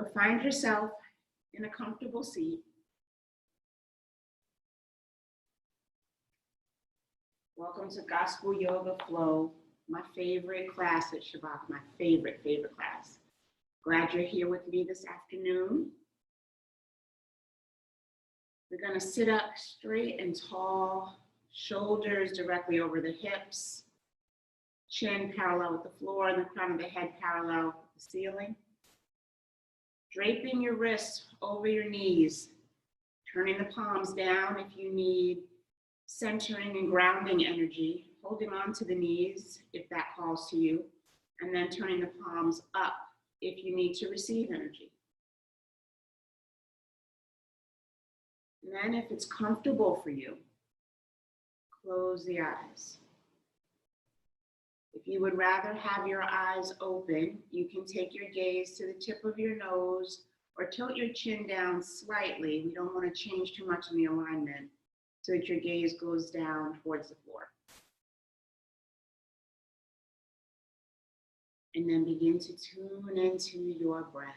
But find yourself in a comfortable seat. Welcome to Gospel Yoga Flow, my favorite class at Shabbat, my favorite class. Glad you're here with me this afternoon. We're going to sit up straight and tall, shoulders directly over the hips, chin parallel with the floor, and the crown of the head parallel with the ceiling. Draping your wrists over your knees, turning the palms down if you need centering and grounding energy, holding on to the knees if that calls to you, and then turning the palms up if you need to receive energy. And then if it's comfortable for you, close the eyes. If you would rather have your eyes open, you can take your gaze to the tip of your nose or tilt your chin down slightly. We don't want to change too much in the alignment so that your gaze goes down towards the floor. And then begin to tune into your breath.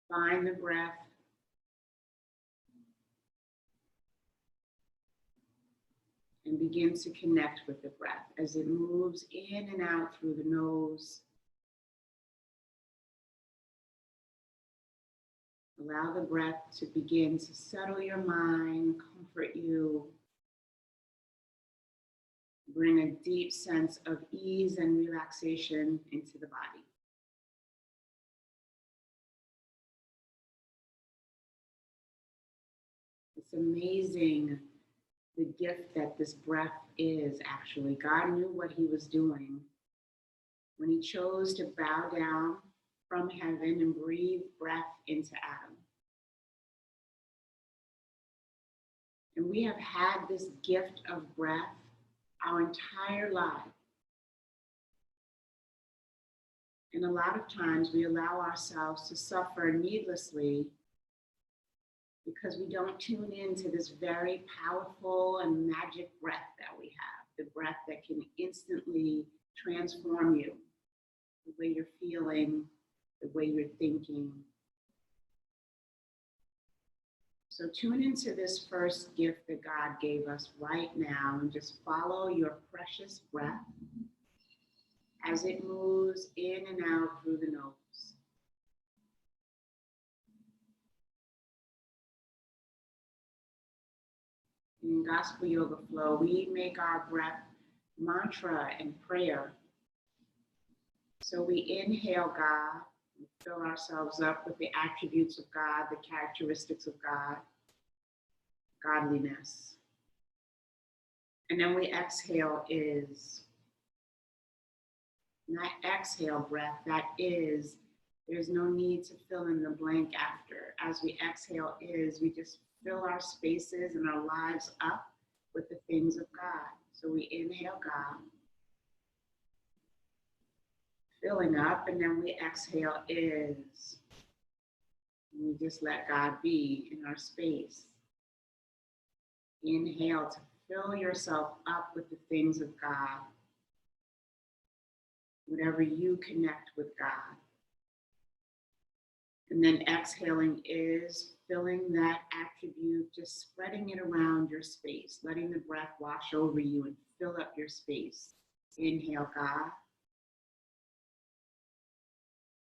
Find the breath. And begin to connect with the breath as it moves in and out through the nose. Allow the breath to begin to settle your mind, comfort you. Bring a deep sense of ease and relaxation into the body. It's amazing the gift that this breath is, actually. God knew what he was doing when he chose to bow down from heaven and breathe breath into Adam. And we have had this gift of breath our entire life. And a lot of times we allow ourselves to suffer needlessly because we don't tune into this very powerful and magic breath that we have, the breath that can instantly transform you, the way you're feeling, the way you're thinking. So tune into this first gift that God gave us right now and just follow your precious breath as it moves in and out through the nose. In Gospel Yoga Flow, we make our breath mantra and prayer. So we inhale God, we fill ourselves up with the attributes of God, the characteristics of God, godliness. And then we exhale is. And that exhale breath, that is, there's no need to fill in the blank after. As we exhale is, we just fill our spaces and our lives up with the things of God. So we inhale God, filling up, and then we exhale is. And we just let God be in our space. Inhale to fill yourself up with the things of God. Whatever you connect with God. And then exhaling is filling that attribute, just spreading it around your space, letting the breath wash over you and fill up your space. Inhale God.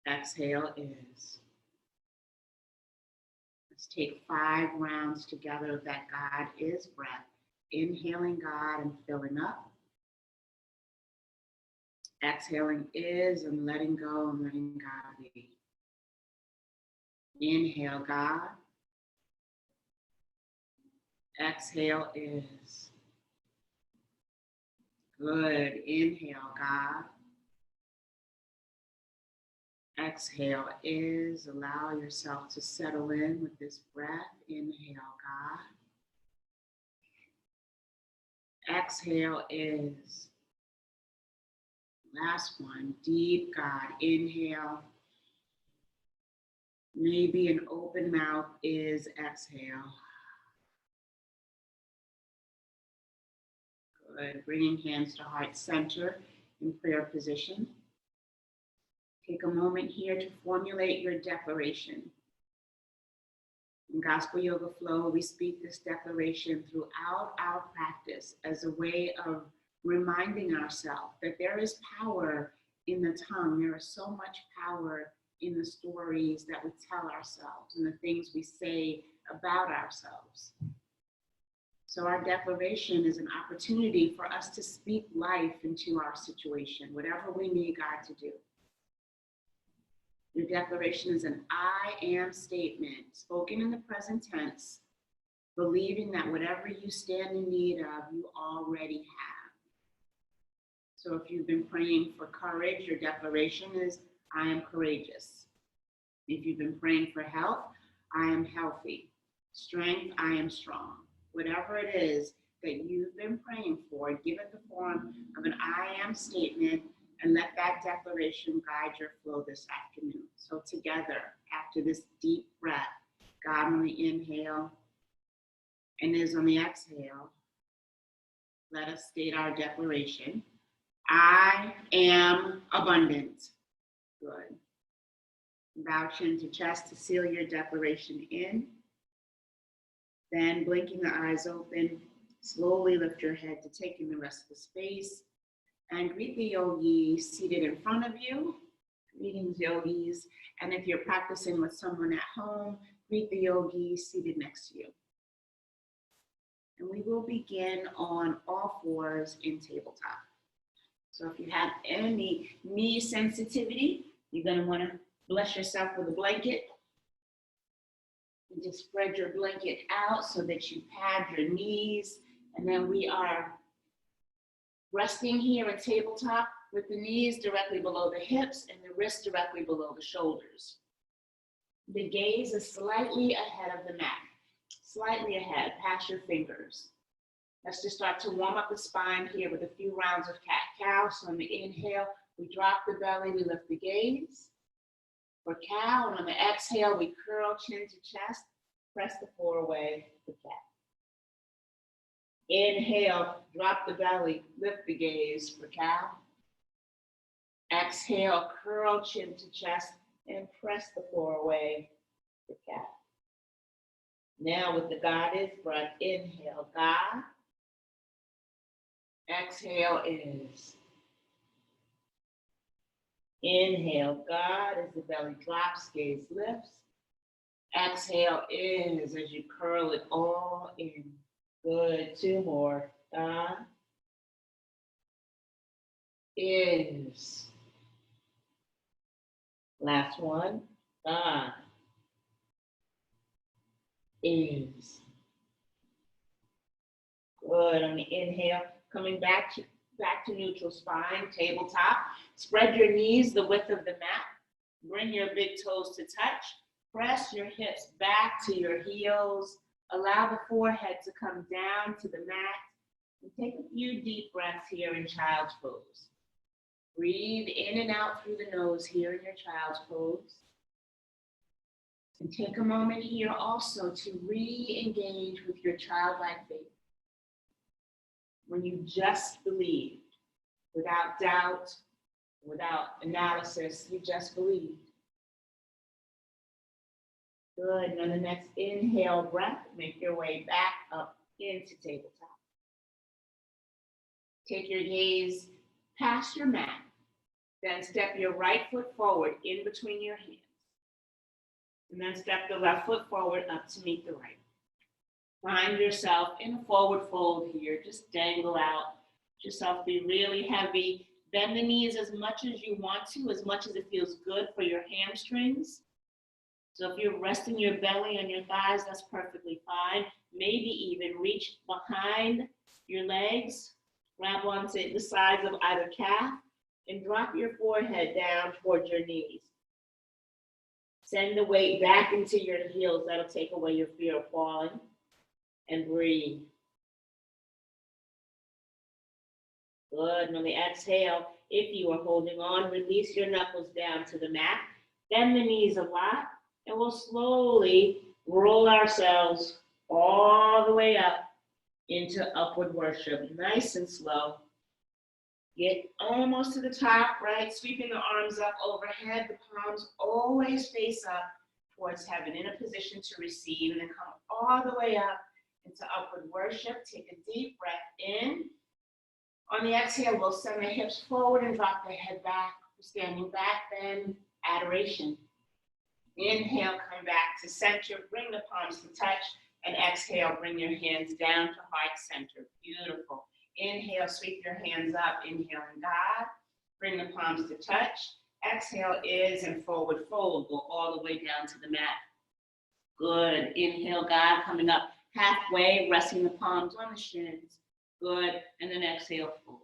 Exhale is. Let's take 5 rounds together of that God is breath. Inhaling God and filling up. Exhaling is and letting go and letting God be. Inhale God. Exhale is. Good. Inhale God. Exhale is. Allow yourself to settle in with this breath. Inhale God. Exhale is. Last one. Deep God. Inhale. Maybe an open mouth is exhale. Good. Bringing hands to heart center in prayer position. Take a moment here to formulate your declaration. In Gospel Yoga Flow, we speak this declaration throughout our practice as a way of reminding ourselves that there is power in the tongue. There is so much power in the stories that we tell ourselves and the things we say about ourselves. So our declaration is an opportunity for us to speak life into our situation, whatever we need God to do. Your declaration is an I am statement, spoken in the present tense, believing that whatever you stand in need of, you already have. So if you've been praying for courage, your declaration is, I am courageous. If you've been praying for health, I am healthy. Strength, I am strong. Whatever it is that you've been praying for, give it the form of an I am statement, and let that declaration guide your flow this afternoon. So together, after this deep breath, God on the inhale and is on the exhale, let us state our declaration. I am abundant. Good. Bow chin to chest to seal your declaration in. Then blinking the eyes open, slowly lift your head to take in the rest of the space. And greet the yogis seated in front of you. Greetings, yogis. And if you're practicing with someone at home, greet the yogis seated next to you. And we will begin on all fours in tabletop. So if you have any knee sensitivity, you're going to want to bless yourself with a blanket. And just spread your blanket out so that you pad your knees. And then we are resting here in tabletop with the knees directly below the hips and the wrists directly below the shoulders. The gaze is slightly ahead of the mat, slightly ahead, past your fingers. Let's just start to warm up the spine here with a few rounds of cat-cow. So on the inhale, we drop the belly, we lift the gaze. For cow, and on the exhale, we curl chin to chest, press the floor away for cat. Inhale, drop the belly, lift the gaze for cow. Exhale, curl chin to chest and press the floor away for cat. Now with the goddess breath, inhale, God. Exhale is. Inhale, God, as the belly drops, gaze lifts. Exhale is as you curl it all in. Good, two more. God is. Last one. God is. Good. On the inhale, coming back to neutral spine, tabletop. Spread your knees the width of the mat. Bring your big toes to touch. Press your hips back to your heels. Allow the forehead to come down to the mat. And take a few deep breaths here in child's pose. Breathe in and out through the nose here in your child's pose. And take a moment here also to re-engage with your childlike faith. When you just believed, without doubt, without analysis, you just believed. Good, and on the next inhale breath, make your way back up into tabletop. Take your gaze past your mat, then step your right foot forward in between your hands. And then step the left foot forward up to meet the right. Find yourself in a forward fold here, just dangle out. Let yourself be really heavy. Bend the knees as much as you want to, as much as it feels good for your hamstrings. So if you're resting your belly on your thighs, that's perfectly fine. Maybe even reach behind your legs, grab onto the sides of either calf, and drop your forehead down towards your knees. Send the weight back into your heels. That'll take away your fear of falling. And breathe. Good. And on the exhale, if you are holding on, release your knuckles down to the mat. Bend the knees a lot. And we'll slowly roll ourselves all the way up into upward worship. Nice and slow. Get almost to the top, right? Sweeping the arms up overhead. The palms always face up towards heaven in a position to receive, and then come all the way up into upward worship. Take a deep breath in. On the exhale, we'll send the hips forward and drop the head back. Standing back bend, adoration. Inhale, come back to center. Bring the palms to touch. And exhale, bring your hands down to heart center. Beautiful. Inhale, sweep your hands up. Inhale in God. Bring the palms to touch. Exhale is and forward fold. Go all the way down to the mat. Good. Inhale, God, coming up halfway, resting the palms on the shins. Good. And then exhale, fold.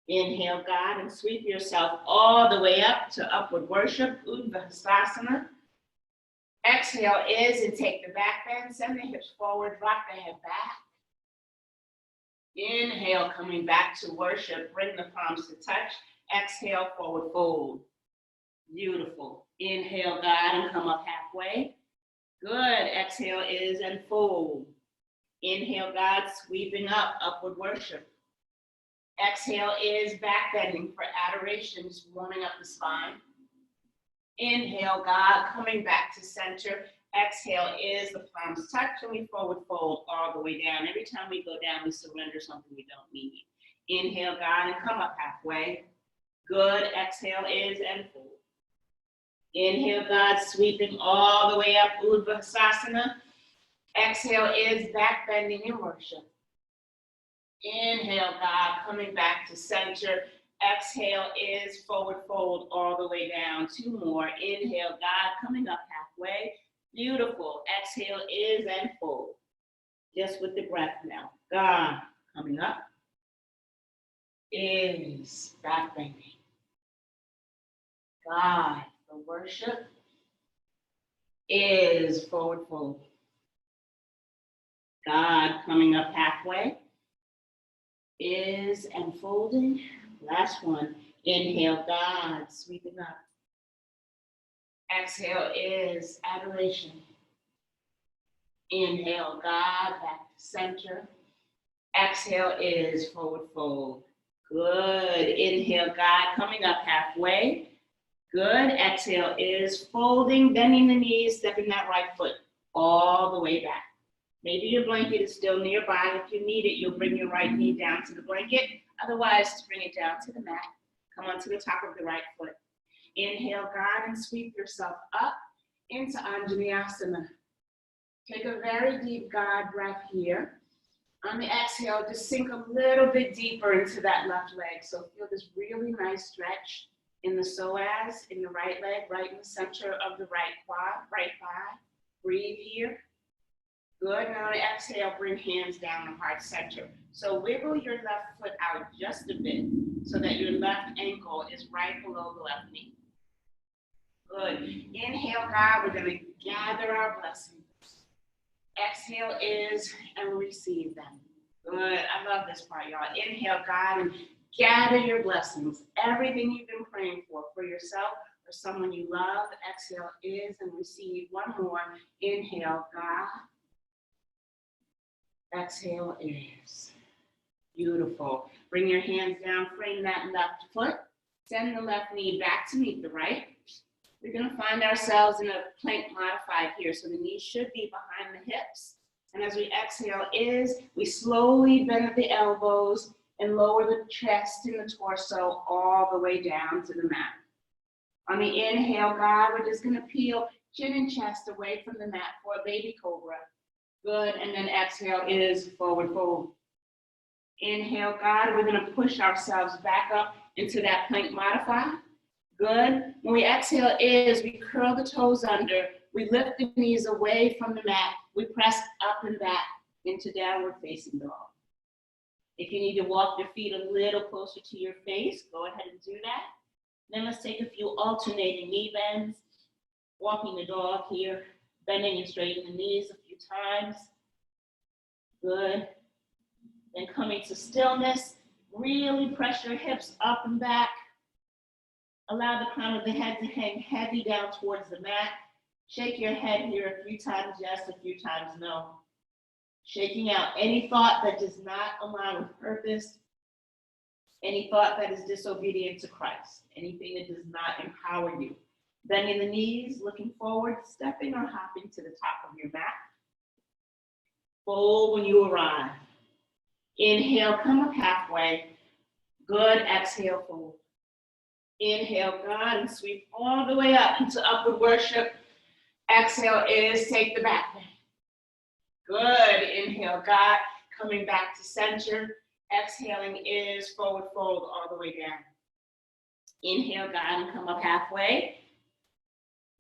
Inhale, God, and sweep yourself all the way up to upward worship, Urdhva Hastasana. Exhale is and take the back bend, send the hips forward, drop the head back. Inhale, coming back to worship, bring the palms to touch. Exhale, forward fold. Beautiful. Inhale, God, and come up halfway. Good. Exhale is and fold. Inhale, God, sweeping up, upward worship. Exhale is back bending for adoration, just warming up the spine. Inhale, God, coming back to center. Exhale is the palms touch and we forward fold all the way down. Every time we go down, we surrender something we don't need. Inhale, God, and come up halfway. Good. Exhale is and fold. Inhale, God, sweeping all the way up, Urdhva Hastasana. Exhale is back bending in worship. Inhale, God, coming back to center. Exhale is forward fold all the way down. Two more. Inhale, God, coming up halfway. Beautiful. Exhale is and fold. Just with the breath now. God, coming up is back bending. God, for worship is forward fold. God, coming up halfway. Is and folding. Last one. Inhale, God, sweeping up. Exhale is adoration. Inhale, God, back to center. Exhale is forward fold. Good. Inhale, God, coming up halfway. Good. Exhale is folding, bending the knees, stepping that right foot all the way back. Maybe your blanket is still nearby. If you need it, you'll bring your right knee down to the blanket. Otherwise, just bring it down to the mat. Come onto the top of the right foot. Inhale, God, and sweep yourself up into Anjaneyasana. Take a very deep God breath here. On the exhale, just sink a little bit deeper into that left leg. So feel this really nice stretch in the psoas, in the right leg, right in the center of the right quad, right thigh. Breathe here. Good. Now exhale, bring hands down to heart center. So wiggle your left foot out just a bit so that your left ankle is right below the left knee. Good. Inhale, God, we're going to gather our blessings. Exhale is and receive them. Good. I love this part, y'all. Inhale, God, and gather your blessings. Everything you've been praying for yourself or someone you love. Exhale is and receive. One more. Inhale, God. Exhale is. Beautiful. Bring your hands down, frame that left foot. Send the left knee back to meet the right. We're going to find ourselves in a plank modified here. So the knees should be behind the hips. And as we exhale we slowly bend at the elbows and lower the chest and the torso all the way down to the mat. On the inhale, God, we're just going to peel chin and chest away from the mat for a baby cobra. Good. And then exhale is forward fold. Inhale, God, we're going to push ourselves back up into that plank modified. Good. When we exhale we curl the toes under. We lift the knees away from the mat. We press up and back into downward facing dog. If you need to walk your feet a little closer to your face, go ahead and do that. Then let's take a few alternating knee bends. Walking the dog here, bending and straightening the knees a few times. Good. Then coming to stillness, really press your hips up and back. Allow the crown of the head to hang heavy down towards the mat. Shake your head here a few times, yes, a few times, no. Shaking out any thought that does not align with purpose, any thought that is disobedient to Christ, anything that does not empower you. Bending the knees, looking forward, stepping or hopping to the top of your mat. Fold when you arrive. Inhale, come up halfway. Good, exhale, fold. Inhale, God, and sweep all the way up into upward worship. Exhale is take the back bend. Good, inhale, God, coming back to center. Exhaling is forward fold all the way down. Inhale, God, and come up halfway.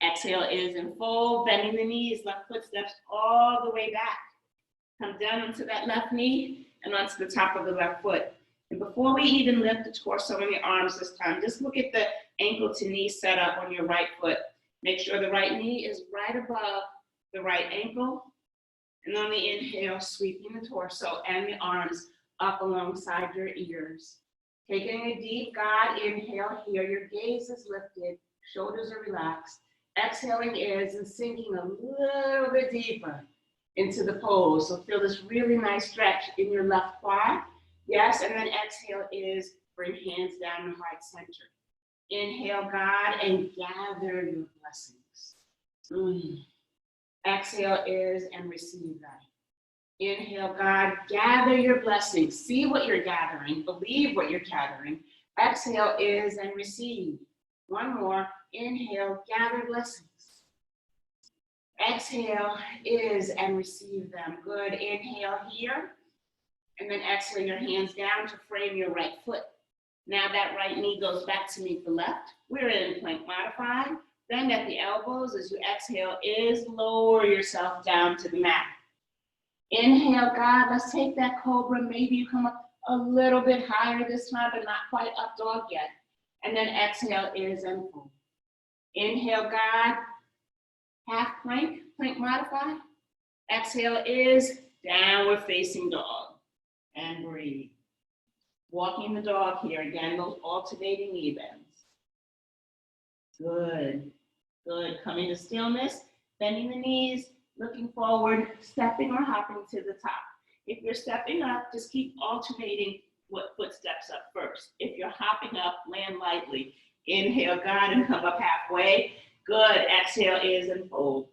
Exhale is in fold, bending the knees, left foot steps all the way back. Come down onto that left knee and onto the top of the left foot. And before we even lift the torso and the arms this time, just look at the ankle to knee setup on your right foot. Make sure the right knee is right above the right ankle. And on the inhale, sweeping the torso and the arms up alongside your ears. Taking a deep God inhale here, your gaze is lifted, shoulders are relaxed. Exhaling is and sinking a little bit deeper into the pose. So feel this really nice stretch in your left quad. Yes, and then exhale is bring hands down to heart center. Inhale, God, and gather your blessings. Exhale is and receive that. Inhale, God, gather your blessings. See what you're gathering, believe what you're gathering. Exhale is and receive. One more. Inhale, gather blessings. Exhale is and receive them. Good. Inhale here. And then exhale your hands down to frame your right foot. Now that right knee goes back to meet the left. We're in plank modified. Bend at the elbows as you exhale is lower yourself down to the mat. Inhale, God, let's take that cobra. Maybe you come up a little bit higher this time, but not quite up dog yet. And then exhale is and fold. Inhale, God, half plank, plank modified. Exhale is downward facing dog. And breathe. Walking the dog here. Again, those alternating knee bends. Good. Good. Coming to stillness, bending the knees, looking forward, stepping or hopping to the top. If you're stepping up, just keep alternating what footsteps up first. If you're hopping up, land lightly. Inhale, God, and come up halfway. Good. Exhale is and fold.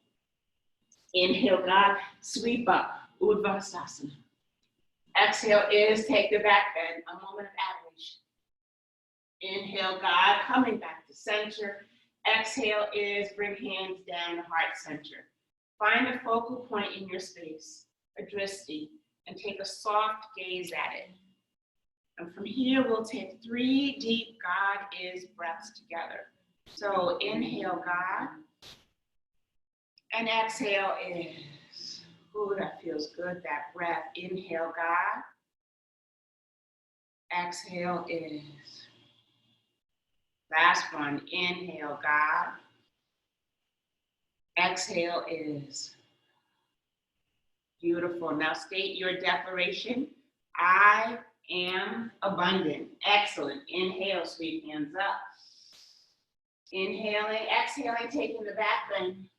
Inhale, God, sweep up. Urdhva. Exhale is take the back bend, a moment of adoration. Inhale, God, coming back to center. Exhale is bring hands down to heart center. Find a focal point in your space, a drishti, and take a soft gaze at it. And from here, we'll take 3 deep God is breaths together. So inhale, God, and exhale is. Ooh, that feels good, that breath. Inhale, God. Exhale is. Last one, inhale, God. Exhale is. Beautiful. Now state your declaration. I am abundant. Excellent. Inhale, sweep hands up. Inhaling, exhaling, taking the back bend.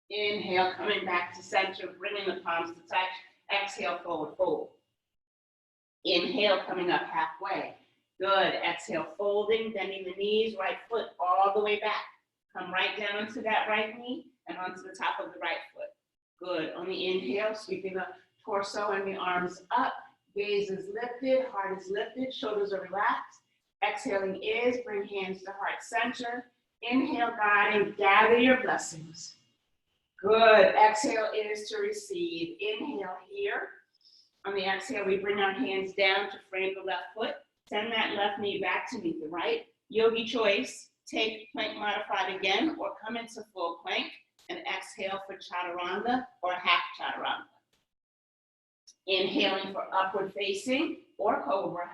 Inhale, coming back to center, bringing the palms to touch. Exhale, forward fold. Inhale, coming up halfway. Good. Exhale, folding, bending the knees, right foot all the way back. Come right down onto that right knee and onto the top of the right foot. Good. On the inhale, sweeping the torso and the arms up. Gaze is lifted, heart is lifted, shoulders are relaxed. Exhaling is bring hands to heart center. Inhale, God, and gather your blessings. Good. Exhale is to receive. Inhale here. On the exhale, we bring our hands down to frame the left foot. Send that left knee back to meet the right. Yogi choice. Take plank modified again or come into full plank and exhale for chaturanga or half chaturanga. Inhaling for upward facing or cobra.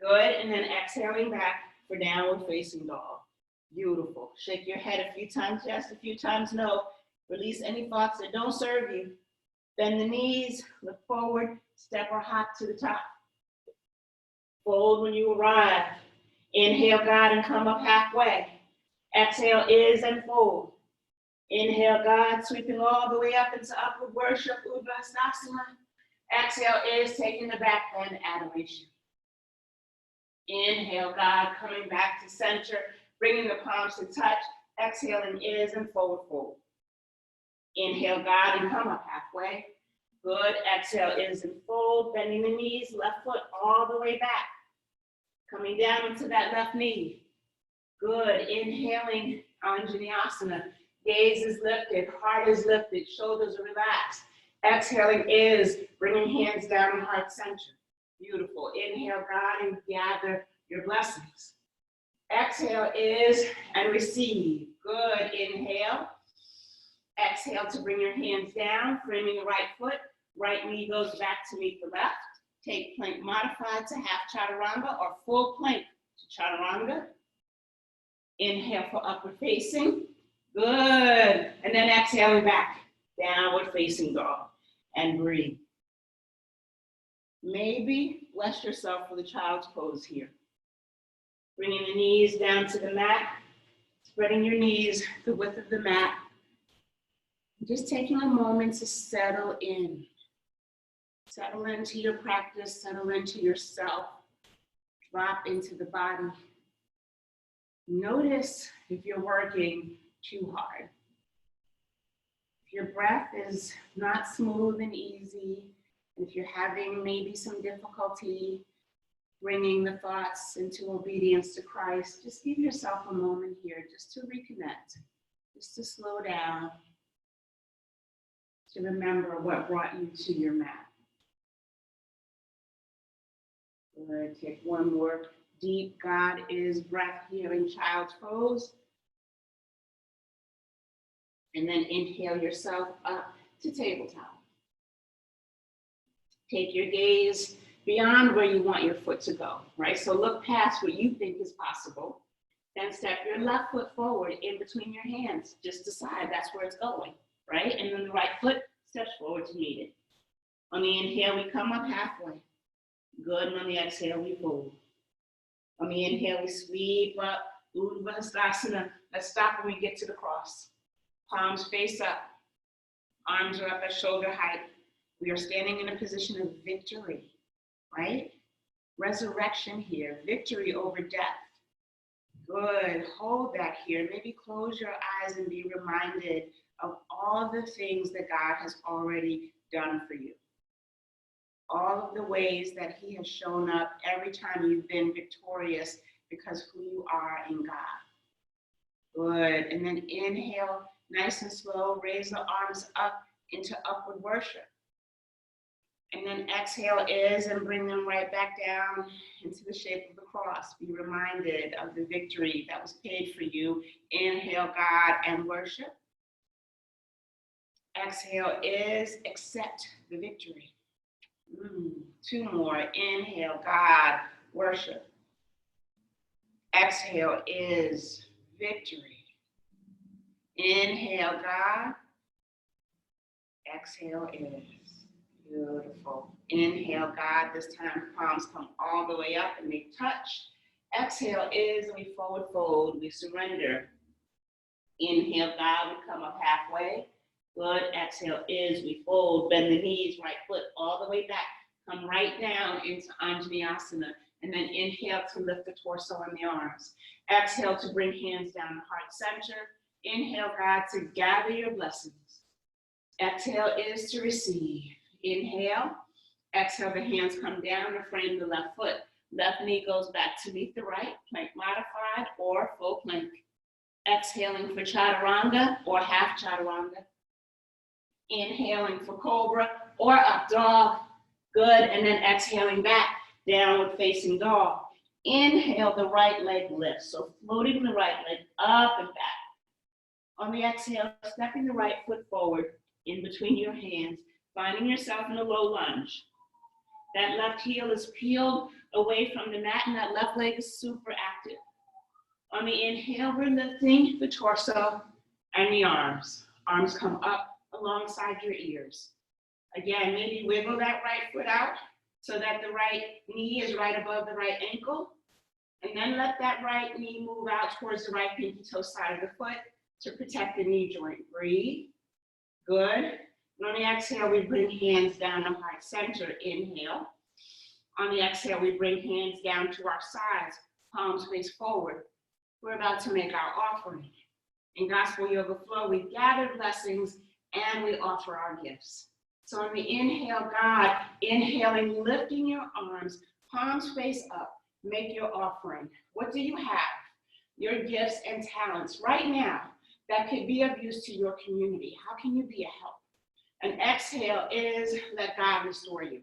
Good. And then exhaling back for downward facing dog. Beautiful. Shake your head a few times yes, a few times no. Release any thoughts that don't serve you. Bend the knees, look forward, step or hop to the top. Fold when you arrive. Inhale, God, and come up halfway. Exhale is and fold. Inhale, God, sweeping all the way up into upward worship, Urdhva Hastasana. Exhale is taking the back bend, adoration. Inhale, God, coming back to center, bringing the palms to touch. Exhaling is and forward fold. Inhale, God, and come up halfway. Good. Exhale is and fold, bending the knees, left foot all the way back. Coming down into that left knee. Good. Inhaling, Anjaneyasana. Gaze is lifted, heart is lifted, shoulders are relaxed. Exhaling is bringing hands down in heart center. Beautiful. Inhale, God, and gather your blessings. Exhale is and receive. Good. Inhale. Exhale to bring your hands down, framing the right foot. Right knee goes back to meet the left. Take plank modified to half chaturanga or full plank to chaturanga. Inhale for upward facing. Good. And then exhaling back, downward facing dog. And breathe. Maybe bless yourself for the child's pose here. Bringing the knees down to the mat, spreading your knees the width of the mat. Just taking a moment to settle in. Settle into your practice, settle into yourself. Drop into the body. Notice if you're working too hard. If your breath is not smooth and easy, if you're having maybe some difficulty bringing the thoughts into obedience to Christ, just give yourself a moment here just to reconnect, just to slow down, to remember what brought you to your mat. Good. Take one more deep God is breath here in child's pose. And then inhale yourself up to tabletop. Take your gaze beyond where you want your foot to go, right? So look past what you think is possible. Then step your left foot forward in between your hands. Just decide that's where it's going, right? And then the right foot steps forward to meet it. On the inhale, we come up halfway. Good. And on the exhale, we fold. On the inhale, we sweep up, Urdhva Hastasana. Let's stop when we get to the cross. Palms face up. Arms are up at shoulder height. We are standing in a position of victory, right? Resurrection here, victory over death. Good. Hold that here. Maybe close your eyes and be reminded of all the things that God has already done for you. All of the ways that he has shown up every time you've been victorious because who you are in God. Good. And then inhale, nice and slow, raise the arms up into upward worship. And then exhale is and bring them right back down into the shape of the cross. Be reminded of the victory that was paid for you. Inhale, God, and worship. Exhale is accept the victory. Two more. Inhale, God, worship. Exhale is victory. Inhale, God. Exhale is. Beautiful. Inhale, God. This time, palms come all the way up and they touch. Exhale is, we forward fold, we surrender. Inhale, God, we come up halfway. Good. Exhale is, we fold, bend the knees, right foot all the way back. Come right down into Anjaneyasana. And then inhale to lift the torso and the arms. Exhale to bring hands down the heart center. Inhale, God, to gather your blessings. Exhale is to receive. Inhale. Exhale, the hands come down to frame the left foot. Left knee goes back to meet the right, plank modified or full plank. Exhaling for chaturanga or half chaturanga. Inhaling for cobra or up dog. Good. And then exhaling back, downward facing dog. Inhale, the right leg lifts. So floating the right leg up and back. On the exhale, stepping the right foot forward in between your hands, finding yourself in a low lunge. That left heel is peeled away from the mat and that left leg is super active. On the inhale, we're lifting the torso and the arms. Arms come up alongside your ears. Again, maybe wiggle that right foot out so that the right knee is right above the right ankle. And then let that right knee move out towards the right pinky toe side of the foot. to protect the knee joint. Breathe. Good. And on the exhale, we bring hands down to heart center. Inhale. On the exhale, we bring hands down to our sides, palms face forward. We're about to make our offering. In Gospel Yoga Flow, we gather blessings and we offer our gifts. So on the inhale, God, inhaling, lifting your arms, palms face up, make your offering. What do you have? Your gifts and talents right now that could be of use to your community. How can you be a help? An exhale is let God restore you.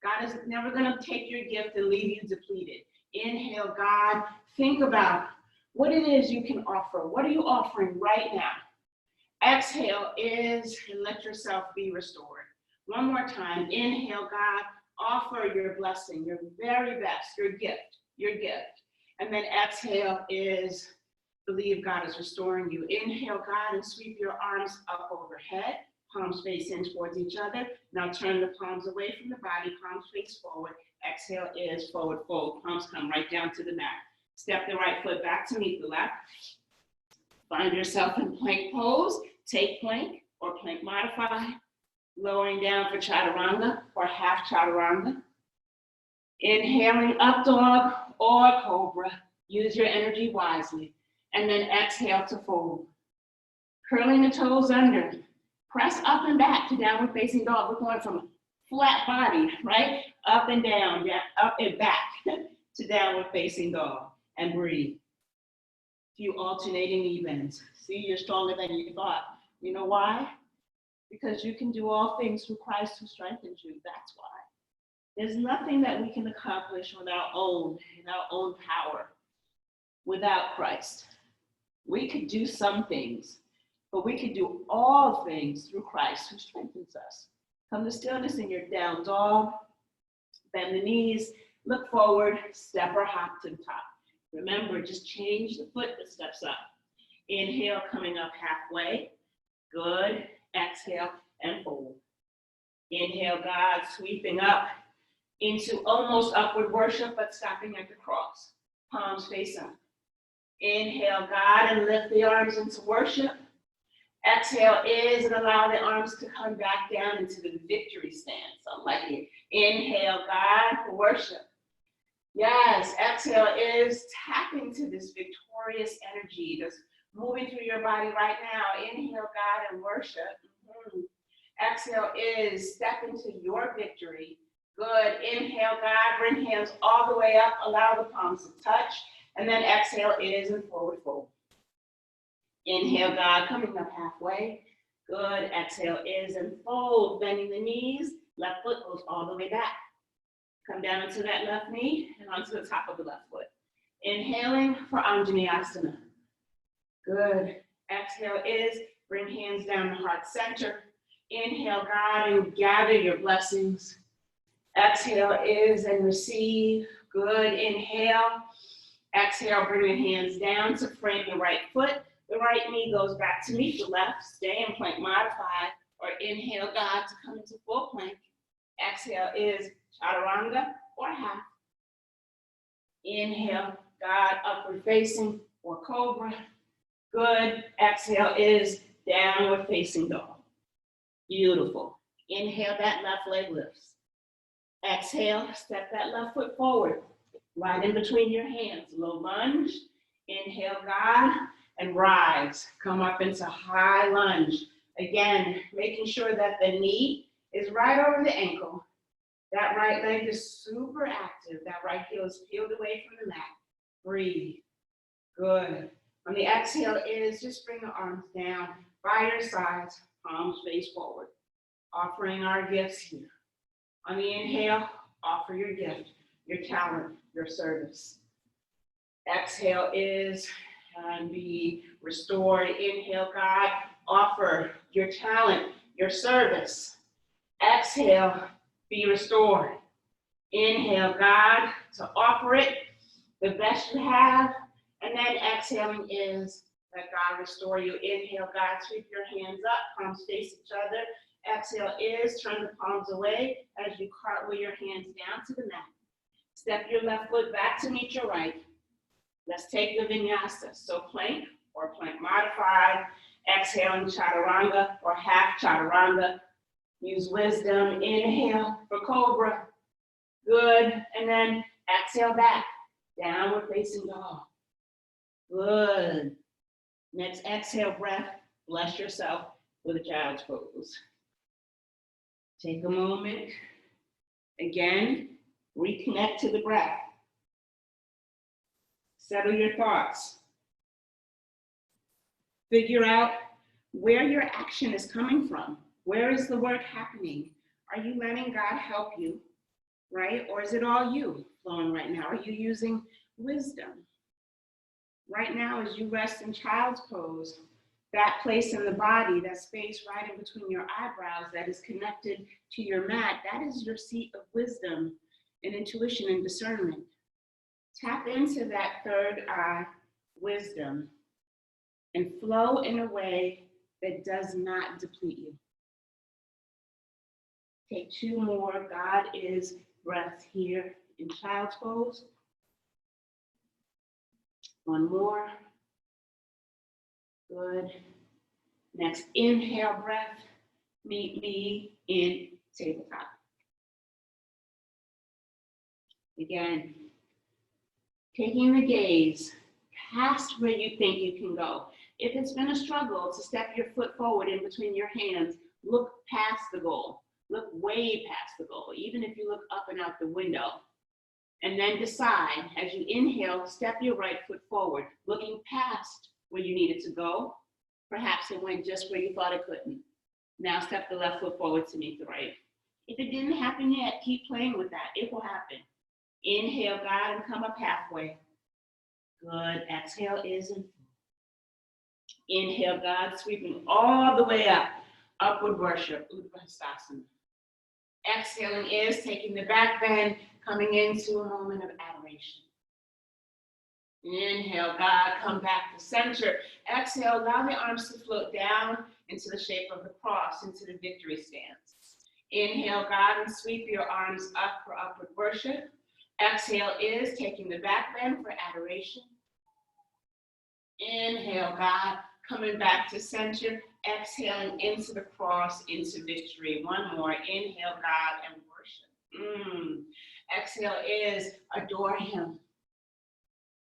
God is never going to take your gift and leave you depleted. Inhale, God, think about what it is you can offer. What are you offering right now? Exhale is and let yourself be restored. One more time. Inhale, God, offer your blessing, your very best, your gift, your gift. And then exhale is believe God is restoring you. Inhale, God, and sweep your arms up overhead, palms face in towards each other. Now turn the palms away from the body, palms face forward. Exhale is forward fold. Palms come right down to the mat. Step the right foot back to meet the left. Find yourself in plank pose. Take plank or plank modified. Lowering down for chaturanga or half chaturanga. Inhaling up dog or cobra. Use your energy wisely. And then exhale to fold. Curling the toes under. Press up and back to downward facing dog. We're going from flat body, right? Up and down, up and back to downward facing dog. And breathe. Few alternating knee bends. See, you're stronger than you thought. You know why? Because you can do all things through Christ who strengthens you. That's why. There's nothing that we can accomplish on our own, in our own power, without Christ. We could do some things, but we could do all things through Christ who strengthens us. Come to stillness in your down dog. Bend the knees, look forward, step or hop to the top. Remember, just change the foot that steps up. Inhale, coming up halfway. Good. Exhale and fold. Inhale, God, sweeping up into almost upward worship, but stopping at the cross. Palms face up. Inhale, God, and lift the arms into worship. Exhale is and allow the arms to come back down into the victory stance. I like it. Inhale, God, for worship. Yes, exhale is tapping to this victorious energy that's moving through your body right now. Inhale, God, and worship. Exhale is step into your victory. Good. Inhale, God, bring hands all the way up. Allow the palms to touch. And then exhale is and forward fold. Inhale, God, coming up halfway. Good. Exhale is and fold. Bending the knees. Left foot goes all the way back. Come down into that left knee and onto the top of the left foot. Inhaling for Anjaneyasana. Good. Exhale is bring hands down to heart center. Inhale, God, and gather your blessings. Exhale is and receive. Good. Inhale. Exhale, bring your hands down to frame the right foot. The right knee goes back to meet the left. Stay in plank modified. Or inhale, God, to come into full plank. Exhale is chaturanga or half. Inhale, God, upward facing or cobra. Good. Exhale is downward facing dog. Beautiful. Inhale, that left leg lifts. Exhale, step that left foot forward. Right in between your hands. Low lunge. Inhale, God, and rise. Come up into high lunge. Again, making sure that the knee is right over the ankle. That right leg is super active. That right heel is peeled away from the mat. Breathe. Good. On the exhale is just bring the arms down by your sides, palms face forward. Offering our gifts here. On the inhale, offer your gift, your talent, your service. Exhale is and be restored. Inhale, God, offer your talent, your service. Exhale, be restored. Inhale, God, to offer it the best you have. And then exhaling is let God restore you. Inhale, God, sweep your hands up, palms face each other. Exhale is turn the palms away as you cartwheel your hands down to the mat. Step your left foot back to meet your right. Let's take the vinyasa. So plank or plank modified. Exhaling chaturanga or half chaturanga. Use wisdom. Inhale for cobra. Good. And then exhale back. Downward facing dog. Good. Next exhale breath. Bless yourself with a child's pose. Take a moment. Again, reconnect to the breath. Settle your thoughts. Figure out where your action is coming from. Where is the work happening? Are you letting God help you, right? Or is it all you flowing right now? Are you using wisdom? Right now, as you rest in child's pose, that place in the body, that space right in between your eyebrows that is connected to your mat, that is your seat of wisdom and intuition and discernment. Tap into that third eye wisdom and flow in a way that does not deplete you. Take 2 more. God is breaths here in child's pose. 1 more. Good. Next inhale breath. Meet me in tabletop. Again, taking the gaze past where you think you can go. If it's been a struggle to step your foot forward in between your hands, look past the goal. Look way past the goal, even if you look up and out the window. And then decide, as you inhale, step your right foot forward, looking past where you needed to go. Perhaps it went just where you thought it couldn't. Now step the left foot forward to meet the right. If it didn't happen yet, keep playing with that. It will happen. Inhale, God, and come up halfway. Good. Exhale is in. Inhale, God, sweeping all the way up. Upward worship, Urdhva Hastasana. Exhaling is taking the back bend, coming into a moment of adoration. Inhale, God, come back to center. Exhale, allow the arms to float down into the shape of the cross, into the victory stance. Inhale, God, and sweep your arms up for upward worship. Exhale is taking the back bend for adoration. Inhale, God, coming back to center. Exhaling into the cross, into victory. 1 more. Inhale, God, and worship. Exhale is adore him.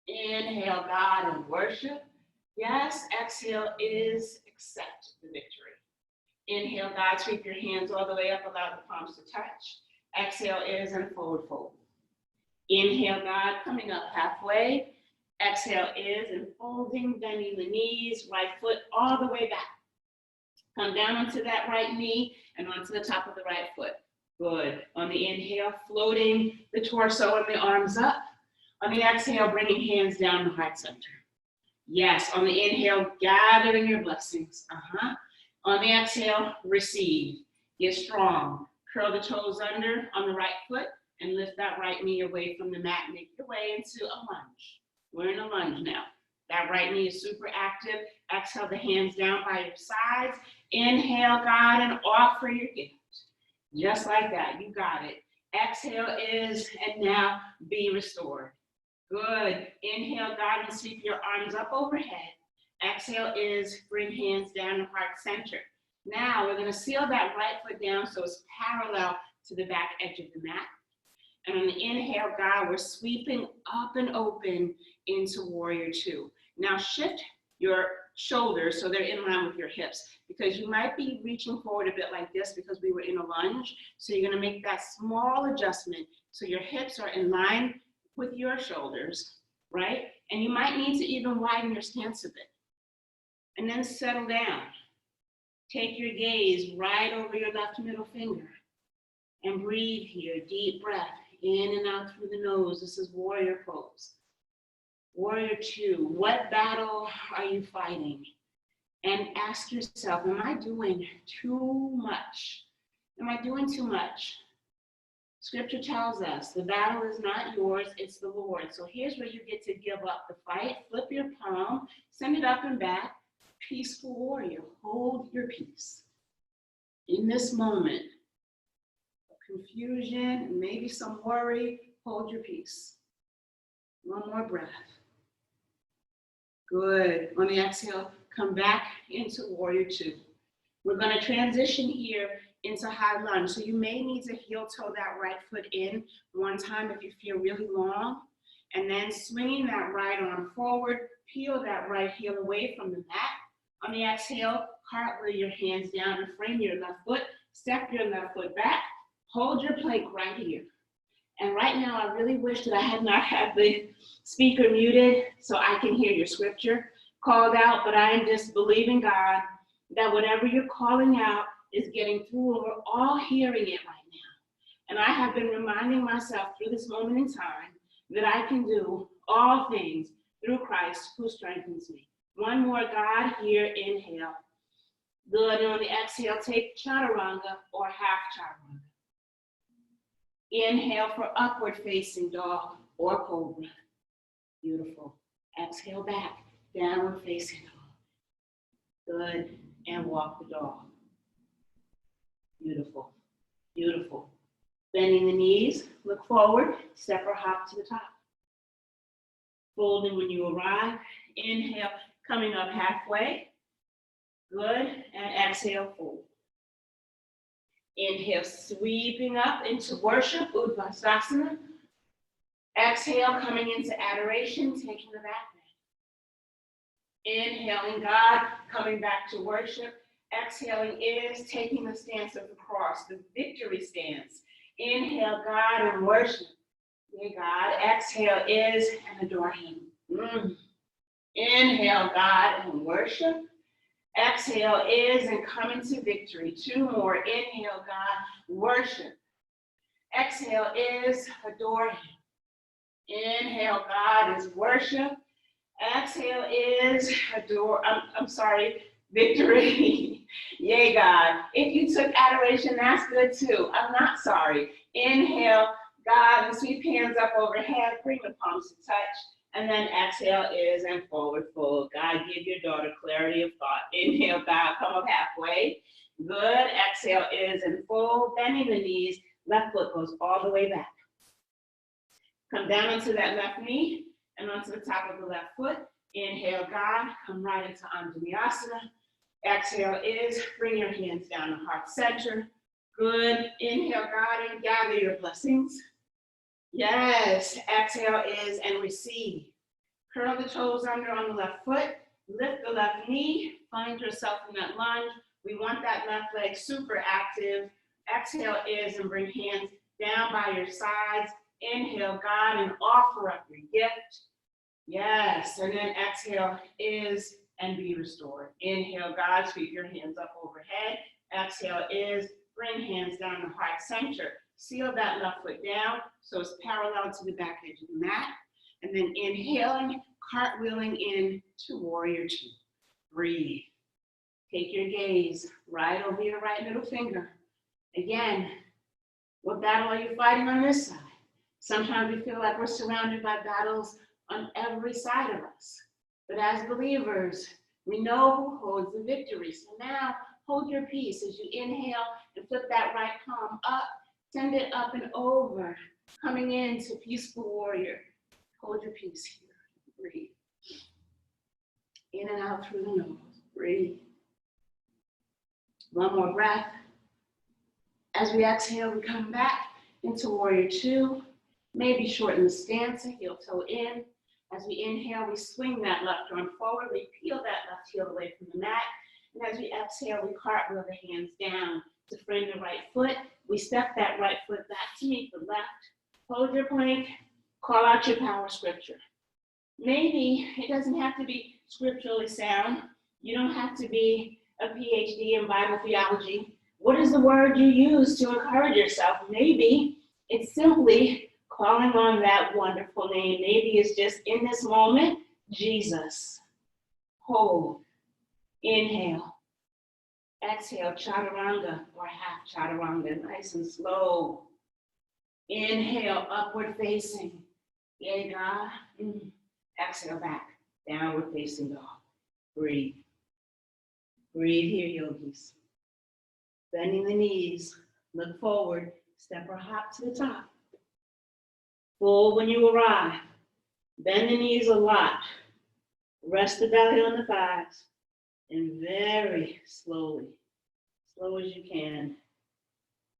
Inhale, God, and worship. Yes, exhale is accept the victory. Inhale, God, sweep your hands all the way up, allow the palms to touch. Exhale is and forward fold. Inhale, God, coming up halfway. Exhale is and folding, bending the knees, right foot all the way back. Come down onto that right knee and onto the top of the right foot. Good. On the inhale, floating the torso and the arms up. On the exhale, bringing hands down to heart center. Yes, on the inhale, gathering your blessings. On the exhale, receive. Get strong. Curl the toes under on the right foot and lift that right knee away from the mat. Make your way into a lunge. We're in a lunge now. That right knee is super active. Exhale the hands down by your sides. Inhale, God, and offer your gift. Just like that, you got it. Exhale is, and now be restored. Good. Inhale, God, and sweep your arms up overhead. Exhale is, bring hands down to heart center. Now we're going to seal that right foot down so it's parallel to the back edge of the mat. And on the inhale, God, we're sweeping up and open into warrior 2. Now shift your shoulders so they're in line with your hips, because you might be reaching forward a bit like this because we were in a lunge. So you're going to make that small adjustment so your hips are in line with your shoulders, right? And you might need to even widen your stance a bit. And then settle down. Take your gaze right over your left middle finger and breathe here. Deep breath in and out through the nose. This is warrior pose. Warrior 2, what battle are you fighting? And ask yourself, am I doing too much? Am I doing too much? Scripture tells us the battle is not yours, it's the Lord. So here's where you get to give up the fight. Flip your palm, send it up and back. Peaceful warrior, hold your peace. In this moment of confusion, maybe some worry, hold your peace. 1 more breath. Good. On the exhale, come back into warrior two. We're going to transition here into high lunge. So you may need to heel toe that right foot in one time if you feel really long. And then swinging that right arm forward, peel that right heel away from the mat. On the exhale, cartwheel your hands down and frame your left foot. Step your left foot back. Hold your plank right here. And right now, I really wish that I had not had the speaker muted so I can hear your scripture called out, but I am just believing God that whatever you're calling out is getting through, and we're all hearing it right now. And I have been reminding myself through this moment in time that I can do all things through Christ who strengthens me. One more, God, here, inhale. Good, and on the exhale, take chaturanga or half chaturanga. Inhale for upward facing dog or cobra. Beautiful. Exhale back, downward facing dog. Good, and walk the dog. Beautiful, beautiful. Bending the knees, look forward, step or hop to the top. Folding when you arrive. Inhale, coming up halfway. Good, and exhale, fold. Inhale, sweeping up into worship, Uttanasana. Exhale, coming into adoration, taking the back bend. Inhaling God, coming back to worship. Exhaling is taking the stance of the cross, the victory stance. Inhale, God, and worship. Dear God. Exhale is and adore him. Inhale, God, and worship. Exhale is and come into victory. Two more. Inhale, God, worship. Exhale is adore him. Inhale, God, is worship. Exhale is adore, victory. Yay, God. If you took adoration, that's good too. I'm not sorry. Inhale, God, and sweep hands up overhead. Bring the palms to touch. And then exhale is and forward fold. God, give your daughter clarity of thought. Inhale, God, come up halfway. Good. Exhale is and fold. Bending the knees. Left foot goes all the way back. Come down onto that left knee and onto the top of the left foot. Inhale, God, come right into Anjaneyasana. Exhale is, bring your hands down to heart center. Good. Inhale, God, and gather your blessings. Yes. Exhale is and receive. Curl the toes under on the left foot. Lift the left knee. Find yourself in that lunge. We want that left leg super active. Exhale is and bring hands down by your sides. Inhale, God, and offer up your gift. Yes. And then exhale is and be restored. Inhale, God, sweep your hands up overhead. Exhale is, bring hands down to heart center. Seal that left foot down so it's parallel to the back edge of the mat. And then inhaling, cartwheeling in to warrior two. Breathe. Take your gaze right over your right middle finger. Again, what battle are you fighting on this side? Sometimes we feel like we're surrounded by battles on every side of us. But as believers, we know who holds the victory. So now hold your peace as you inhale and flip that right palm up. Send it up and over, coming into peaceful warrior. Hold your peace here. Breathe. In and out through the nose. Breathe. One more breath. As we exhale, we come back into warrior two. Maybe shorten the stance, heel toe in. As we inhale, we swing that left arm forward. We peel that left heel away from the mat. And as we exhale, we cartwheel the hands down to frame the right foot. We step that right foot back to meet the left. Hold your plank. Call out your power scripture. Maybe it doesn't have to be scripturally sound. You don't have to be a PhD in Bible theology. What is the word you use to encourage yourself? Maybe it's simply calling on that wonderful name. Maybe it's just in this moment, Jesus. Hold. Inhale. Exhale, chaturanga or half chaturanga, nice and slow. Inhale, upward facing. Yay, God. Exhale back, downward facing dog. Breathe. Breathe here, yogis. Bending the knees, look forward, step or hop to the top. Fold when you arrive. Bend the knees a lot. Rest the belly on the thighs and very slowly, slow as you can,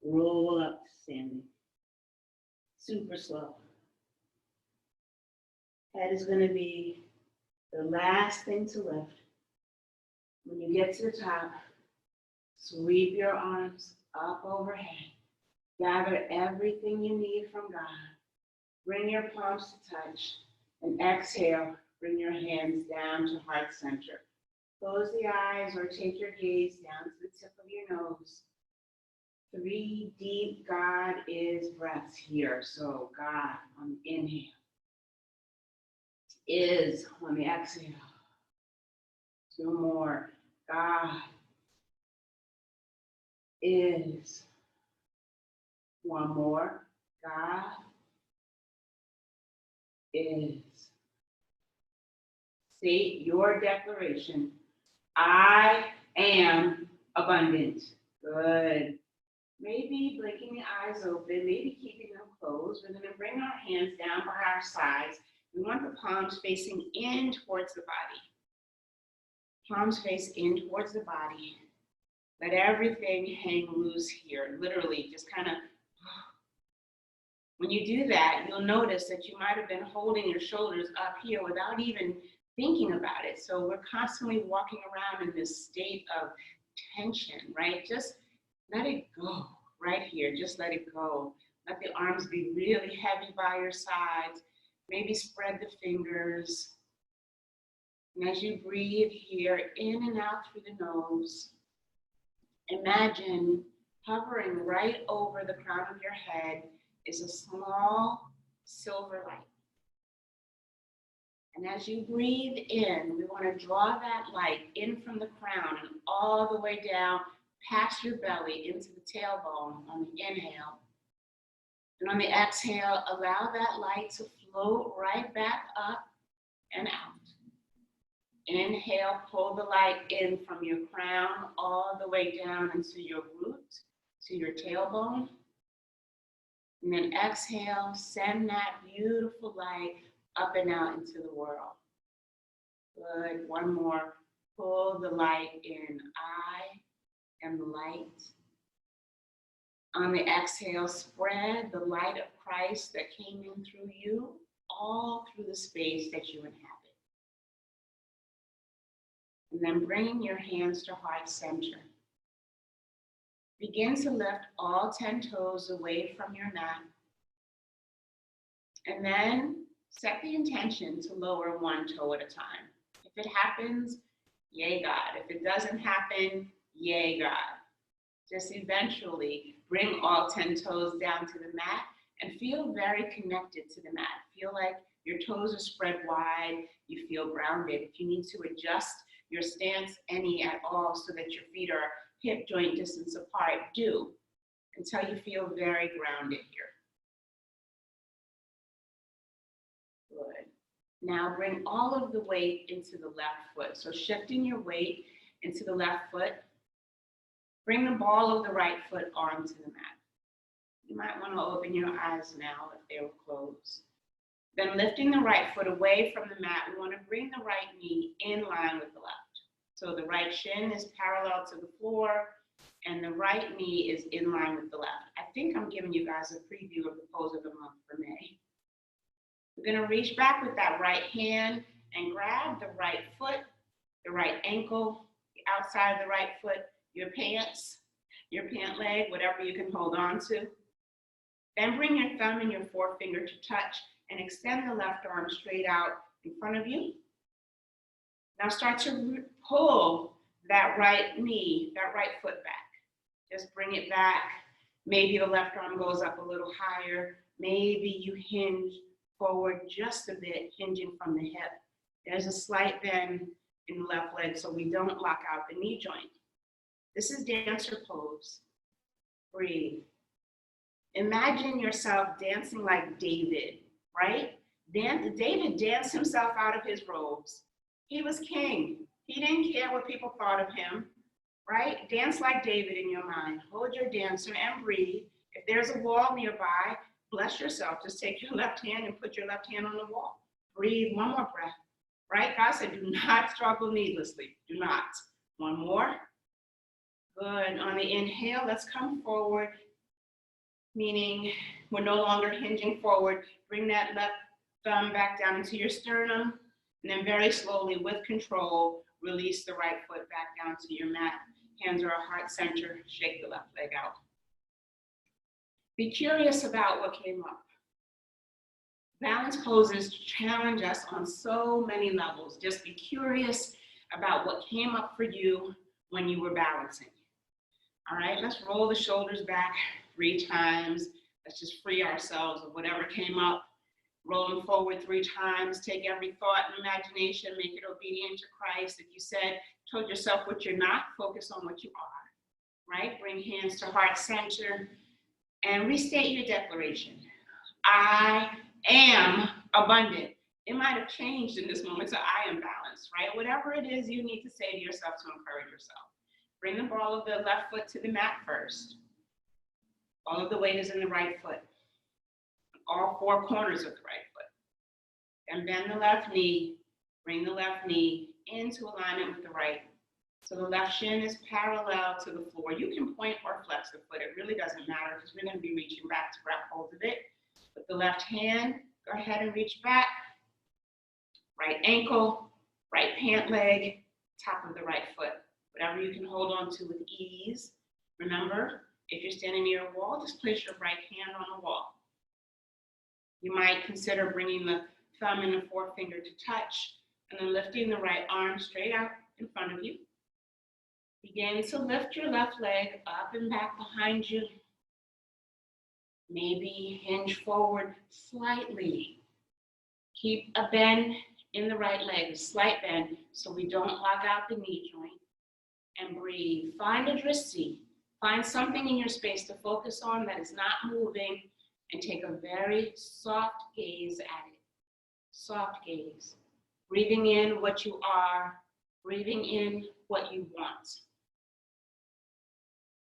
roll up to standing. Super slow. Head is going to be the last thing to lift. When you get to the top, sweep your arms up overhead. Gather everything you need from God. Bring your palms to touch. And exhale, bring your hands down to heart center. Close the eyes or take your gaze down to the tip of your nose. 3 deep God is breaths here. So God on the inhale. Is on the exhale. 2 more. God is. 1 more. God is. State your declaration. I am abundant. Good. Maybe blinking the eyes open, maybe keeping them closed. We're going to bring our hands down by our sides. We want the palms facing in towards the body. Palms face in towards the body. Let everything hang loose here. Literally, just kind of. When you do that, you'll notice that you might have been holding your shoulders up here without even thinking about it. So we're constantly walking around in this state of tension, right? Just let it go right here. Just let it go. Let the arms be really heavy by your sides. Maybe spread the fingers. And as you breathe here, in and out through the nose, imagine hovering right over the crown of your head is a small silver light. And as you breathe in, we want to draw that light in from the crown and all the way down past your belly into the tailbone on the inhale. And on the exhale, allow that light to float right back up and out. Inhale, pull the light in from your crown all the way down into your root, to your tailbone. And then exhale, send that beautiful light up and out into the world. Good. 1 more. Pull the light in. I am the light. On the exhale, spread the light of Christ that came in through you all through the space that you inhabit. And then bringing your hands to heart center. Begin to lift all 10 toes away from your mat. And then set the intention to lower 1 toe at a time. If it happens, yay God. If it doesn't happen, yay God. Just eventually bring all 10 toes down to the mat and feel very connected to the mat. Feel like your toes are spread wide. You feel grounded. If you need to adjust your stance any at all so that your feet are hip joint distance apart, do, until you feel very grounded here. Good. Now bring all of the weight into the left foot. So shifting your weight into the left foot. Bring the ball of the right foot onto the mat. You might want to open your eyes now if they were closed. Then lifting the right foot away from the mat, we want to bring the right knee in line with the left. So the right shin is parallel to the floor and the right knee is in line with the left. I think I'm giving you guys a preview of the pose of the month for May. We're going to reach back with that right hand and grab the right foot, the right ankle, the outside of the right foot, your pants, your pant leg, whatever you can hold on to. Then bring your thumb and your forefinger to touch and extend the left arm straight out in front of you. Now start to pull that right knee, that right foot back. Just bring it back. Maybe the left arm goes up a little higher. Maybe you hinge forward just a bit, hinging from the hip. There's a slight bend in the left leg so we don't lock out the knee joint. This is dancer pose. Breathe. Imagine yourself dancing like David, right? David danced himself out of his robes. He was king. He didn't care what people thought of him, right? Dance like David in your mind. Hold your dancer and breathe. If there's a wall nearby, bless yourself. Just take your left hand and put your left hand on the wall. Breathe. 1 more breath. right? God said, do not struggle needlessly. Do not. One more. Good. On the inhale, let's come forward, meaning we're no longer hinging forward. Bring that left thumb back down into your sternum, and then very slowly, with control, release the right foot back down to your mat. Hands are heart center. Shake the left leg out. Be curious about what came up. Balance poses challenge us on so many levels. Just be curious about what came up for you when you were balancing. All right, let's roll the shoulders back 3 times. Let's just free ourselves of whatever came up. Roll them forward 3 times. Take every thought and imagination, make it obedient to Christ. If you told yourself what you're not, focus on what you are, right? Bring hands to heart center and restate your declaration. I am abundant. It might have changed in this moment, so I am balanced, right? Whatever it is you need to say to yourself to encourage yourself. Bring the ball of the left foot to the mat first. All of the weight is in the right foot. All 4 corners of the right foot. Then bend the left knee. Bring the left knee into alignment with the right. So the left shin is parallel to the floor. You can point or flex the foot. It really doesn't matter because we're going to be reaching back to grab hold of it. With the left hand, go ahead and reach back. Right ankle, right pant leg, top of the right foot. Whatever you can hold on to with ease. Remember, if you're standing near a wall, just place your right hand on the wall. You might consider bringing the thumb and the forefinger to touch, and then lifting the right arm straight out in front of you. Begin to lift your left leg up and back behind you. Maybe hinge forward slightly. Keep a bend in the right leg, a slight bend, so we don't log out the knee joint. And breathe. Find a drishti. Find something in your space to focus on that is not moving, and take a very soft gaze at it. Soft gaze. Breathing in what you are, breathing in what you want.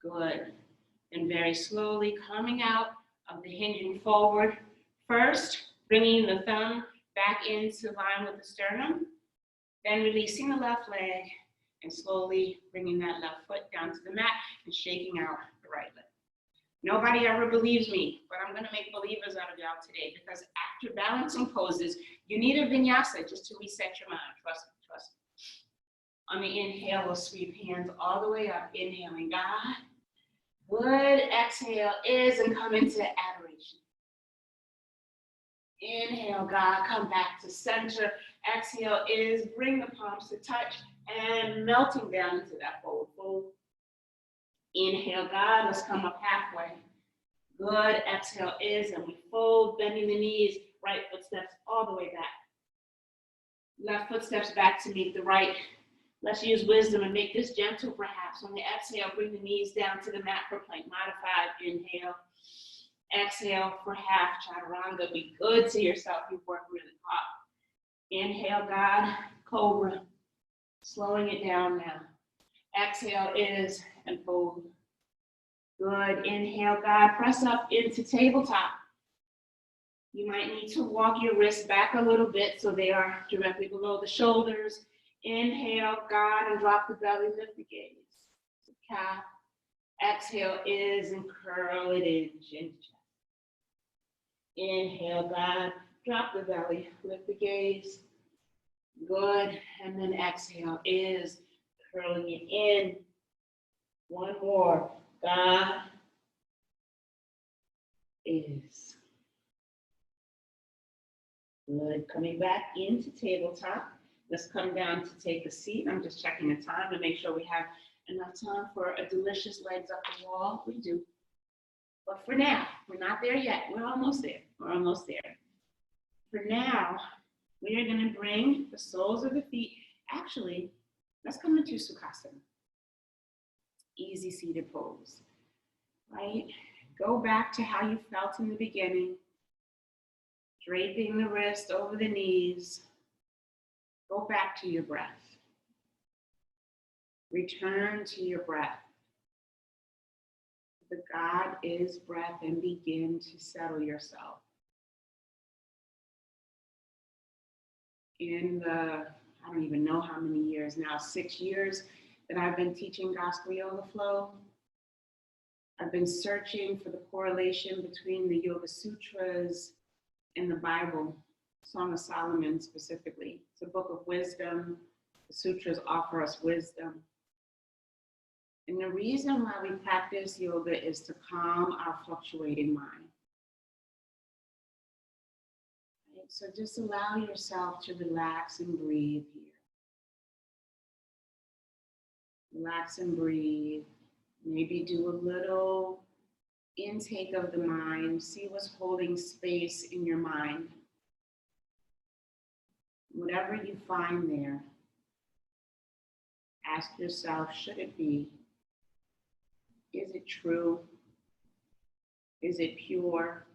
Good. And very slowly coming out of the hinging forward. First, bringing the thumb back into line with the sternum, then releasing the left leg and slowly bringing that left foot down to the mat and shaking out the right leg. Nobody ever believes me, but I'm gonna make believers out of y'all today, because after balancing poses, you need a vinyasa just to reset your mind. Trust me, trust me. On the inhale, we'll sweep hands all the way up, inhaling God. Good, exhale is, and come into adoration. Inhale, God, come back to center. Exhale is, bring the palms to touch, and melting down into that forward fold. Inhale, God, let's come up halfway. Good, exhale is, and we fold, bending the knees, right footsteps all the way back. Left footsteps back to meet the right. Let's use wisdom and make this gentle perhaps. On the exhale, bring the knees down to the mat for plank modified. Inhale. Exhale for half chaturanga. Be good to yourself. You've worked really hard. Inhale, God, cobra. Slowing it down now. Exhale is, and fold. Good. Inhale, God, press up into tabletop. You might need to walk your wrists back a little bit so they are directly below the shoulders. Inhale, God, and drop the belly, lift the gaze. Calf. Exhale is, and curl it in, chin to chest. Inhale, God, drop the belly, lift the gaze. Good, and then exhale is, curling it in. One more, God is. Good, coming back into tabletop. Let's come down to take a seat. I'm just checking the time to make sure we have enough time for a delicious legs up the wall. We do. But for now, we're not there yet. We're almost there. We're almost there. For now, we are going to bring the soles of the feet. Actually, let's come into Sukhasana. Easy seated pose, right? Go back to how you felt in the beginning. Draping the wrist over the knees. Go back to your breath. Return to your breath. The God is breath, and begin to settle yourself. in the, I don't even know how many years now, 6 years that I've been teaching Gospel Yoga Flow. I've been searching for the correlation between the Yoga Sutras and the Bible, Song of Solomon specifically. It's a book of wisdom. The sutras offer us wisdom. And the reason why we practice yoga is to calm our fluctuating mind. Right? So just allow yourself to relax and breathe here. Relax and breathe. Maybe do a little intake of the mind. See what's holding space in your mind. Whatever you find there, ask yourself, should it be? Is it true? Is it pure?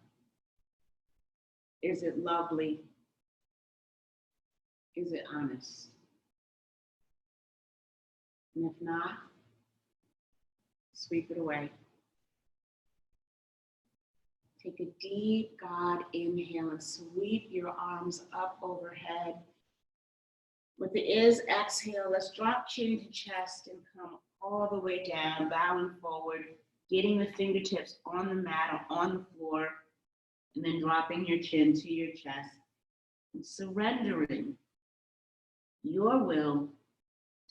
Is it lovely? Is it honest? And if not, sweep it away. Take a deep God inhale and sweep your arms up overhead. With the is exhale, let's drop chin to chest and come all the way down, bowing forward, getting the fingertips on the mat or on the floor, and then dropping your chin to your chest and surrendering your will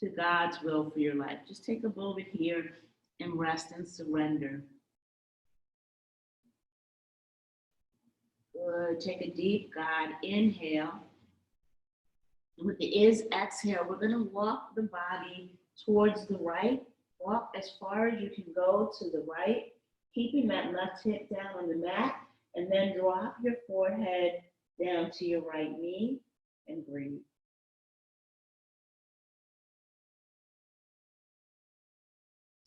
to God's will for your life. Just take a moment here and rest and surrender. Good. Take a deep God inhale. With the is exhale, we're going to walk the body towards the right. Walk as far as you can go to the right, keeping that left hip down on the mat, and then drop your forehead down to your right knee and breathe.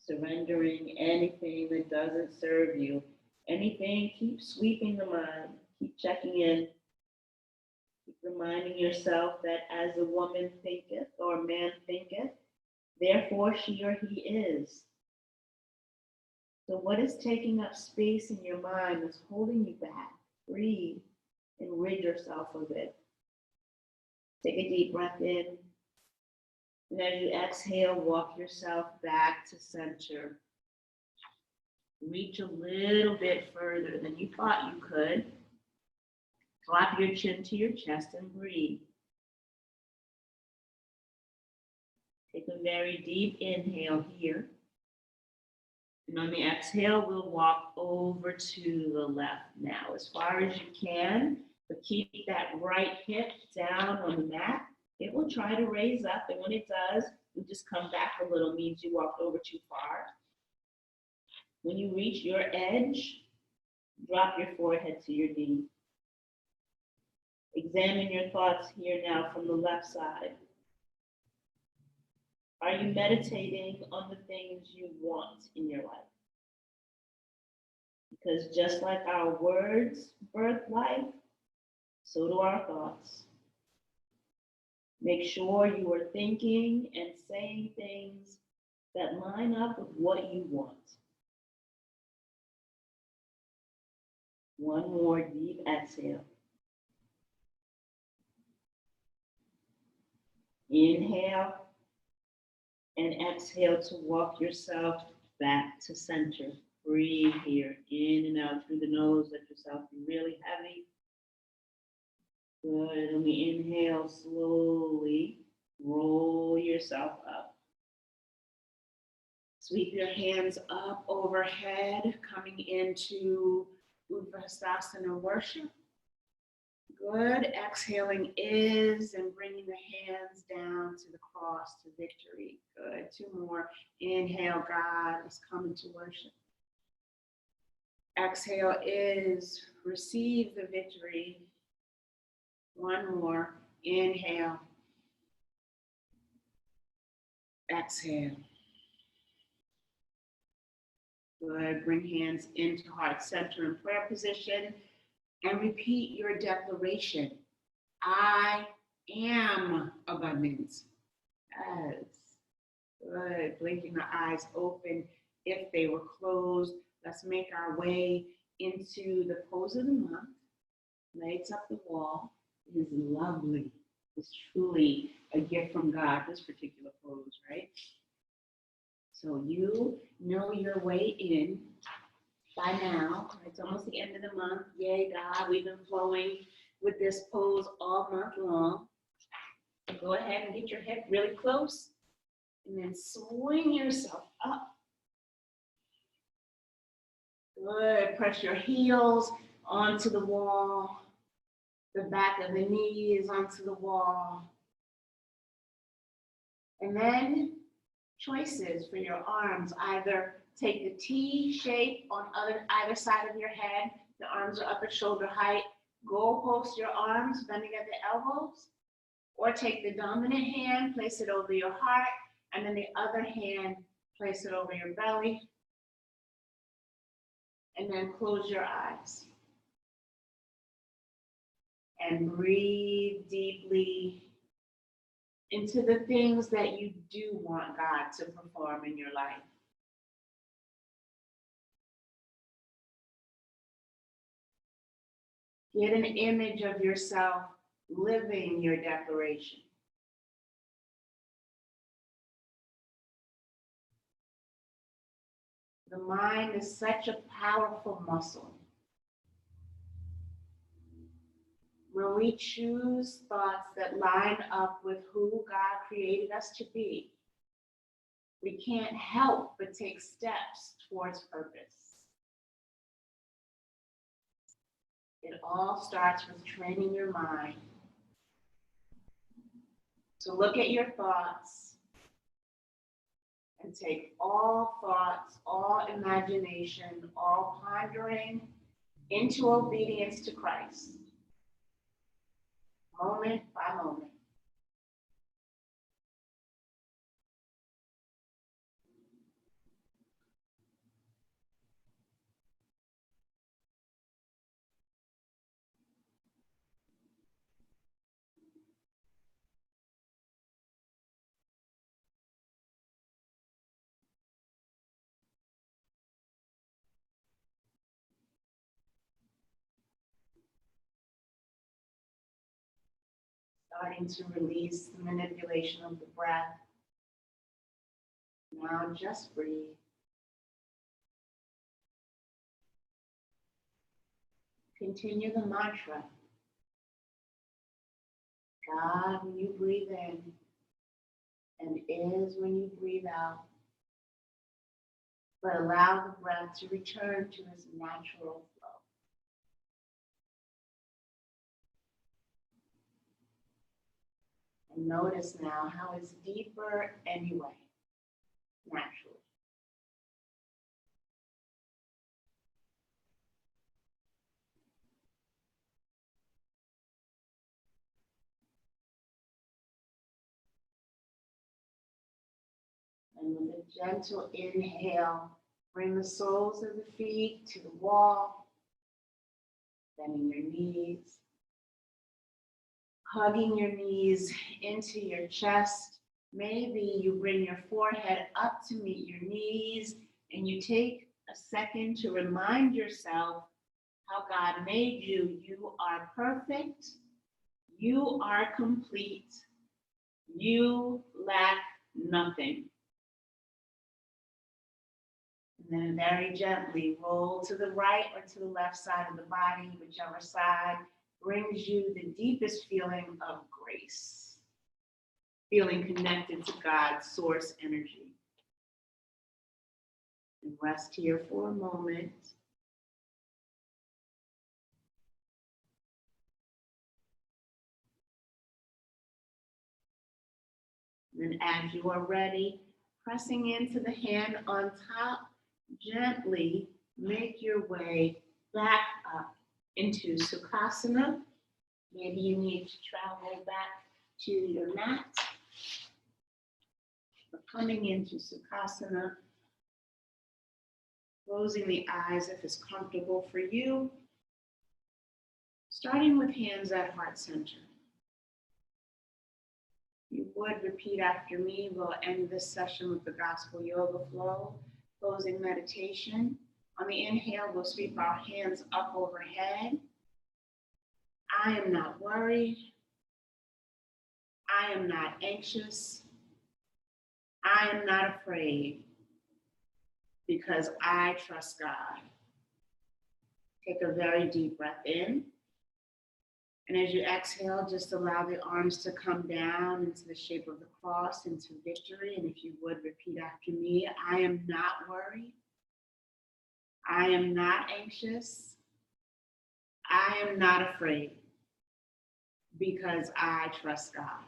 Surrendering anything that doesn't serve you. Anything, keep sweeping the mind. Keep checking in. Keep reminding yourself that as a woman thinketh or a man thinketh, therefore she or he is. So what is taking up space in your mind that's holding you back? Breathe and rid yourself of it. Take a deep breath in. And as you exhale, walk yourself back to center. Reach a little bit further than you thought you could. Drop your chin to your chest and breathe. Take a very deep inhale here. And on the exhale, we'll walk over to the left now, as far as you can, but keep that right hip down on the mat. It will try to raise up, and when it does, you just come back a little, means you walked over too far. When you reach your edge, drop your forehead to your knee. Examine your thoughts here now from the left side. Are you meditating on the things you want in your life? Because just like our words birth life, so do our thoughts. Make sure you are thinking and saying things that line up with what you want. One more deep exhale. Inhale and exhale to walk yourself back to center. Breathe here, in and out through the nose. Let yourself be really heavy. Good. And we inhale slowly. Roll yourself up. Sweep your hands up overhead, coming into Uttanasana worship. Good. Exhaling is and bringing the hands down to the cross, to victory. Good. Two more. Inhale, God is coming to worship. Exhale is receive the victory. One more. Inhale. Exhale. Good. Bring hands into heart center in prayer position and repeat your declaration. I am abundance. Yes. Good. Blinking the eyes open if they were closed. Let's make our way into the pose of the month. Legs up the wall. It is lovely. is truly a gift from God, this particular pose, right? So you know your way in by now. It's almost the end of the month. Yay, God, we've been flowing with this pose all month long. Go ahead and get your hip really close and then swing yourself up. Good. Press your heels onto the wall, the back of the knees onto the wall. And then choices for your arms. Either take the T shape on either side of your head. The arms are up at shoulder height. Goal post your arms, bending at the elbows. Or take the dominant hand, place it over your heart, and then the other hand, place it over your belly. And then close your eyes. And breathe deeply into the things that you do want God to perform in your life. Get an image of yourself living your declaration. The mind is such a powerful muscle. When we choose thoughts that line up with who God created us to be, we can't help but take steps towards purpose. It all starts with training your mind. So look at your thoughts and take all thoughts, all imagination, all pondering into obedience to Christ, moment by moment. Starting to release the manipulation of the breath. Now just breathe. Continue the mantra. God when you breathe in, and is when you breathe out. But allow the breath to return to its natural flow. And notice now how it's deeper anyway, naturally. And with a gentle inhale, bring the soles of the feet to the wall, bending your knees, hugging your knees into your chest. Maybe you bring your forehead up to meet your knees, and you take a second to remind yourself how God made you. You are perfect. You are complete. You lack nothing. And then very gently roll to the right or to the left side of the body, whichever side brings you the deepest feeling of grace, feeling connected to God's source energy. And rest here for a moment. And then as you are ready, pressing into the hand on top, gently make your way back up into Sukhasana. Maybe you need to travel back to your mat. But coming into Sukhasana, closing the eyes if it's comfortable for you. Starting with hands at heart center. You would repeat after me. We'll end this session with the Gospel Yoga Flow, closing meditation. On the inhale, we'll sweep our hands up overhead. I am not worried. I am not anxious. I am not afraid because I trust God. Take a very deep breath in. And as you exhale, just allow the arms to come down into the shape of the cross, into victory. And if you would, repeat after me. I am not worried. I am not anxious. I am not afraid because I trust God.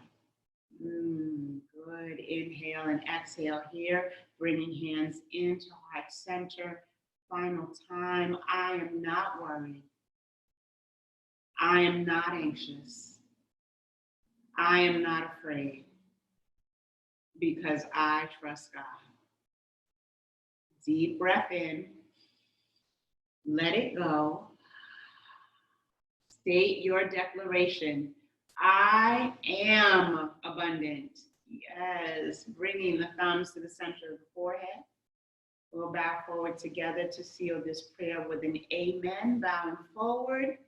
Good. Inhale and exhale here. Bringing hands into heart center. Final time. I am not worried. I am not anxious. I am not afraid because I trust God. Deep breath in. Let it go. State your declaration. I am abundant. Yes. Bringing the thumbs to the center of the forehead. We'll bow forward together to seal this prayer with an amen. Bowing forward.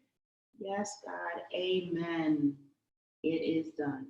Yes, God. Amen. It is done.